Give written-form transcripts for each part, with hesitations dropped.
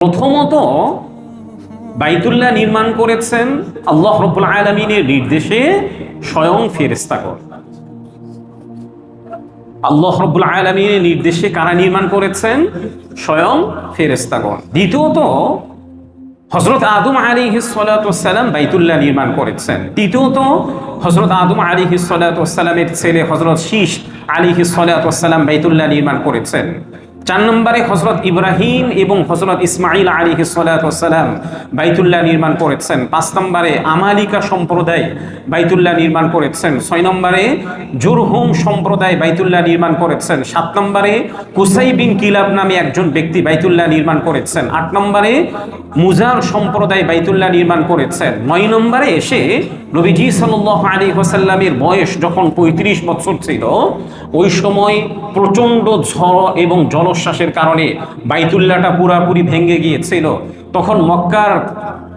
প্রথমত বাইতুল্লাহ নির্মাণ করেছেন আল্লাহ রাব্বুল আলামিনের নির্দেশে স্বয়ং ফেরেশতাগণ। আল্লাহ রাব্বুল আলামিনের নির্দেশে কারা নির্মাণ করেছেন? স্বয়ং ফেরেশতাগণ। দ্বিতীয়ত হযরত আদম আলাইহিস সালাতু ওয়াস সালাম বাইতুল্লাহ নির্মাণ করেছেন। তৃতীয়ত হযরত আদম আলাইহিস সালাতু ওয়াস সালামের ছেলে হযরত শীশ আলাইহিস সালাতু ওয়াস সালাম বাইতুল্লাহ নির্মাণ করেছেন। 4 নম্বরে হযরত ইব্রাহিম এবং হযরত ইসমাঈল আলাইহিস সালাতু ওয়াস সালাম বাইতুল্লাহ নির্মাণ করেছেন। 5 নম্বরে আমালিকা সম্প্রদায় বাইতুল্লাহ নির্মাণ করেছেন। 6 নম্বরে জুরহুম সম্প্রদায় বাইতুল্লাহ নির্মাণ করেছেন। 7 নম্বরে কুসাই বিন কিলাব নামে একজন ব্যক্তি বাইতুল্লাহ নির্মাণ করেছেন। 8 নম্বরে মুজার সম্প্রদায় বাইতুল্লাহ নির্মাণ করেছেন। 9 নম্বরে এসে নবীজি সাল্লাল্লাহু আলাইহি ওয়াসাল্লামের বয়স যখন 35 বছর ছিল, ওই সময় প্রচণ্ড ঝড় এবং জলোচ্ছ্বাসের কারণে বাইতুল্লাহটা পুরাপুরি ভেঙে গিয়েছিল। তখন মক্কার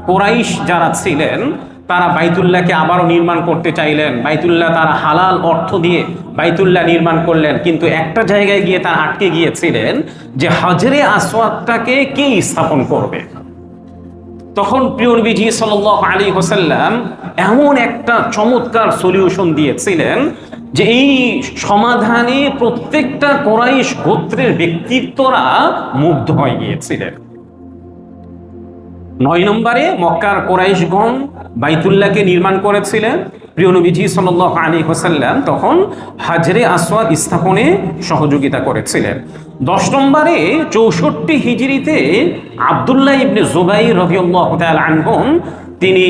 কুরাইশ যারা ছিলেন তারা বাইতুল্লাহকে আবারও নির্মাণ করতে চাইলেন। বাইতুল্লাহ তারা হালাল অর্থ দিয়ে বাইতুল্লাহ নির্মাণ করলেন, কিন্তু একটা জায়গায় গিয়ে তারা আটকে গিয়েছিলেন যে হাজরে আসওয়াদটাকে কে স্থাপন করবে। তখন প্রিয় নবীজি সাল্লাল্লাহু আলাইহি ওয়াসাল্লাম এমন একটা চমৎকার সলিউশন দিয়েছিলেন যে এই সমাধানে প্রত্যেকটা কুরাইশ গোত্রের ব্যক্তিত্বরা মুগ্ধ হয়ে গিয়েছিলেন। 9 নম্বরে মক্কার কুরাইশগণ বাইতুল্লাহকে নির্মাণ করেছিলেন। প্রিয় নবীজি সাল্লাল্লাহু আলাইহি ওয়াসাল্লাম তখন হাজরে আসওয়াদ স্থাপনে সহযোগিতা করেছিলেন। 10 নম্বরে 64 হিজরিতে আব্দুল্লাহ ইবনে জুবাইর রাদিয়াল্লাহু তাআলা আনহুম তিনি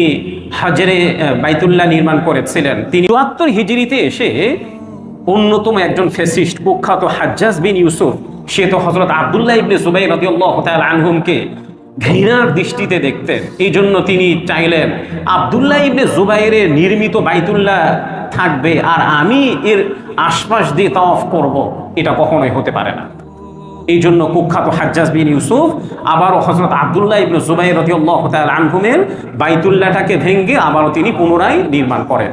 হাজরে বাইতুল্লাহ নির্মাণ করেছিলেন। তিনি 74 হিজরিতে এসে অন্যতম একজন ফ্যাসিস্ট কুখ্যাত হাজ্জাজ বিন ইউসুফ, সে তো হযরত আব্দুল্লাহ ইবনে জুবাইর রাদিয়াল্লাহু তাআলা আনহুমকে ঘৃণার দৃষ্টিতে দেখতেন। এই জন্য তিনি চাইলেন আব্দুল্লাহ ইবনে জুবাইরের নির্মিত বাইতুল্লাহ থাকবে আর আমি এর আশপাশ দিয়ে তাওয়াফ করব, এটা কখনোই হতে পারে না। এই জন্য কুখ্যাত হাজ্জাজ বিন ইউসুফ আবারও হযরত আব্দুল্লাহ ইবনে জুবাইর রাদিয়াল্লাহু তাআলা আনহুমের বাইতুল্লাহটাকে ভেঙে আবারও তিনি পুনরায় নির্মাণ করেন।